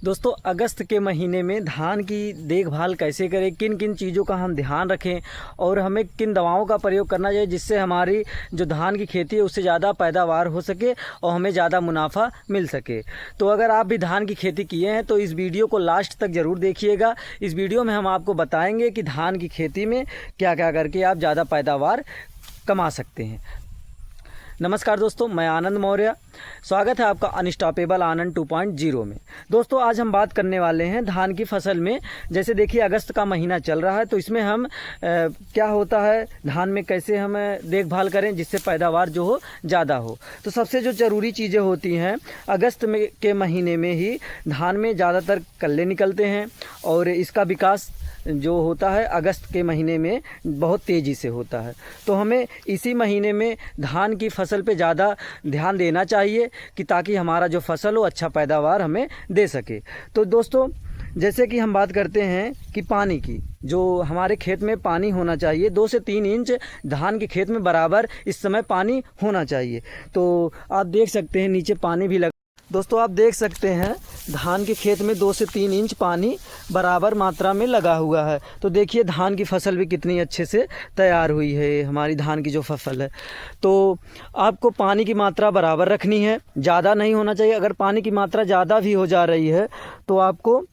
दोस्तों अगस्त के महीने में धान की देखभाल कैसे करें, किन किन चीज़ों का हम ध्यान रखें और हमें किन दवाओं का प्रयोग करना चाहिए जिससे हमारी जो धान की खेती है उससे ज़्यादा पैदावार हो सके और हमें ज़्यादा मुनाफा मिल सके। तो अगर आप भी धान की खेती किए हैं तो इस वीडियो को लास्ट तक ज़रूर देखिएगा। इस वीडियो में हम आपको बताएंगे कि धान की खेती में क्या क्या करके आप ज़्यादा पैदावार कमा सकते हैं। नमस्कार दोस्तों, मैं आनंद मौर्य, स्वागत है आपका अनस्टॉपेबल आनंद 2.0 में। दोस्तों आज हम बात करने वाले हैं धान की फसल में। जैसे देखिए अगस्त का महीना चल रहा है तो इसमें हम क्या होता है धान में कैसे हम देखभाल करें जिससे पैदावार जो हो ज़्यादा हो। तो सबसे जो ज़रूरी चीज़ें होती हैं अगस्त के महीने में ही धान में ज़्यादातर कल्ले निकलते हैं और इसका विकास जो होता है अगस्त के महीने में बहुत तेज़ी से होता है। तो हमें इसी महीने में धान की फसल पे ज़्यादा ध्यान देना चाहिए कि ताकि हमारा जो फसल हो अच्छा पैदावार हमें दे सके। तो दोस्तों जैसे कि हम बात करते हैं कि पानी की, जो हमारे खेत में पानी होना चाहिए 2 से 3 इंच धान के खेत में बराबर इस समय पानी होना चाहिए। तो आप देख सकते हैं नीचे पानी भी दोस्तों आप देख सकते हैं धान के खेत में 2 से 3 इंच पानी बराबर मात्रा में लगा हुआ है। तो देखिए धान की फसल भी कितनी अच्छे से तैयार हुई है, हमारी धान की जो फसल है। तो आपको पानी की मात्रा बराबर रखनी है, ज़्यादा नहीं होना चाहिए। अगर पानी की मात्रा ज़्यादा भी हो जा रही है तो आपको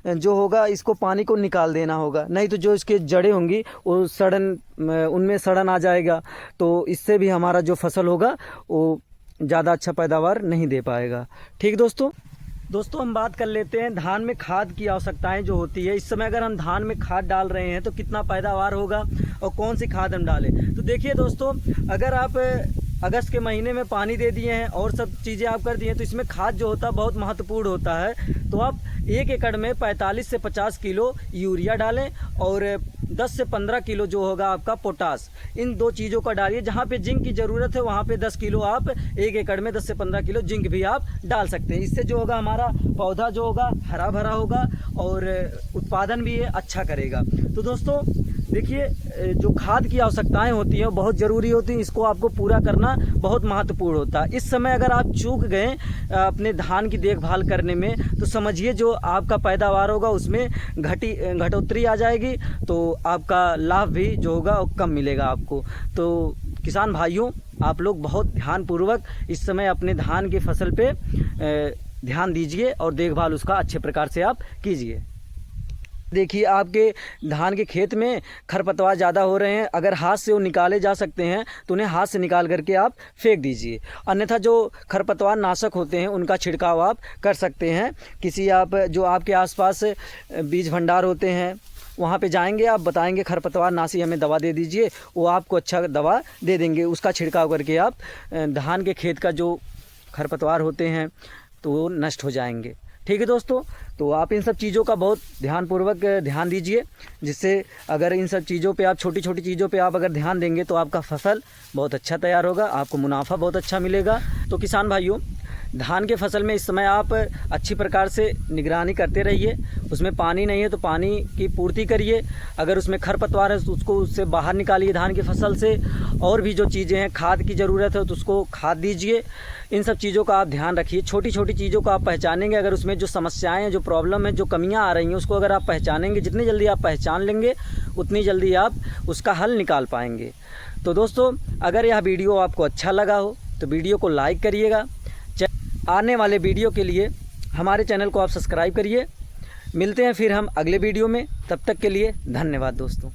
जो होगा इसको पानी को निकाल देना होगा, नहीं तो जो इसके जड़ें होंगी वो उनमें सड़न आ जाएगा। तो इससे भी हमारा जो फसल होगा वो ज़्यादा अच्छा पैदावार नहीं दे पाएगा। ठीक दोस्तों हम बात कर लेते हैं धान में खाद की आवश्यकताएं जो होती है। इस समय अगर हम धान में खाद डाल रहे हैं तो कितना पैदावार होगा और कौन सी खाद हम डालें। तो देखिए दोस्तों अगर आप अगस्त के महीने में पानी दे दिए हैं और सब चीज़ें आप कर दिए हैं तो इसमें खाद जो होता है बहुत महत्वपूर्ण होता है। तो आप 1 एकड़ में 45 से 50 किलो यूरिया डालें और 10 से 15 किलो जो होगा आपका पोटास, इन 2 चीज़ों का डालिए। जहाँ पे जिंक की ज़रूरत है वहाँ पे 10 किलो आप 1 एकड़ में 10 से 15 किलो जिंक भी आप डाल सकते हैं। इससे जो होगा हमारा पौधा जो होगा हरा भरा होगा और उत्पादन भी ये अच्छा करेगा। तो दोस्तों देखिए जो खाद की आवश्यकताएं होती हैं बहुत ज़रूरी होती हैं, इसको आपको पूरा करना बहुत महत्वपूर्ण होता है। इस समय अगर आप चूक गए अपने धान की देखभाल करने में तो समझिए जो आपका पैदावार होगा उसमें घटोतरी आ जाएगी, तो आपका लाभ भी जो होगा वो कम मिलेगा आपको। तो किसान भाइयों आप लोग बहुत ध्यानपूर्वक इस समय अपने धान की फसल पे ध्यान दीजिए और देखभाल उसका अच्छे प्रकार से आप कीजिए। देखिए आपके धान के खेत में खरपतवार ज़्यादा हो रहे हैं, अगर हाथ से वो निकाले जा सकते हैं तो उन्हें हाथ से निकाल करके आप फेंक दीजिए। अन्यथा जो खरपतवार नाशक होते हैं उनका छिड़काव आप कर सकते हैं। किसी आप जो आपके आसपास बीज भंडार होते हैं वहाँ पे जाएंगे, आप बताएंगे खरपतवार नाशी हमें दवा दे दीजिए, वो आपको अच्छा दवा दे देंगे। उसका छिड़काव करके आप धान के खेत का जो खरपतवार होते हैं तो वो नष्ट हो जाएंगे। ठीक है दोस्तों, तो आप इन सब चीज़ों का बहुत ध्यानपूर्वक ध्यान दीजिए, जिससे अगर इन सब चीज़ों पे आप छोटी छोटी चीज़ों पे आप अगर ध्यान देंगे तो आपका फसल बहुत अच्छा तैयार होगा, आपको मुनाफा बहुत अच्छा मिलेगा। तो किसान भाइयों धान के फसल में इस समय आप अच्छी प्रकार से निगरानी करते रहिए। उसमें पानी नहीं है तो पानी की पूर्ति करिए, अगर उसमें खरपतवार है तो उसको उससे बाहर निकालिए धान की फसल से। और भी जो चीज़ें हैं खाद की ज़रूरत है तो उसको खाद दीजिए। इन सब चीज़ों का आप ध्यान रखिए। छोटी छोटी चीज़ों को आप पहचानेंगे, अगर उसमें जो समस्याएं हैं, जो प्रॉब्लम है, जो कमियां आ रही हैं उसको अगर आप पहचानेंगे, जितनी जल्दी आप पहचान लेंगे उतनी जल्दी आप उसका हल निकाल पाएंगे। तो दोस्तों अगर यह वीडियो आपको अच्छा लगा हो तो वीडियो को लाइक करिएगा। आने वाले वीडियो के लिए हमारे चैनल को आप सब्सक्राइब करिए। मिलते हैं फिर हम अगले वीडियो में, तब तक के लिए धन्यवाद दोस्तों।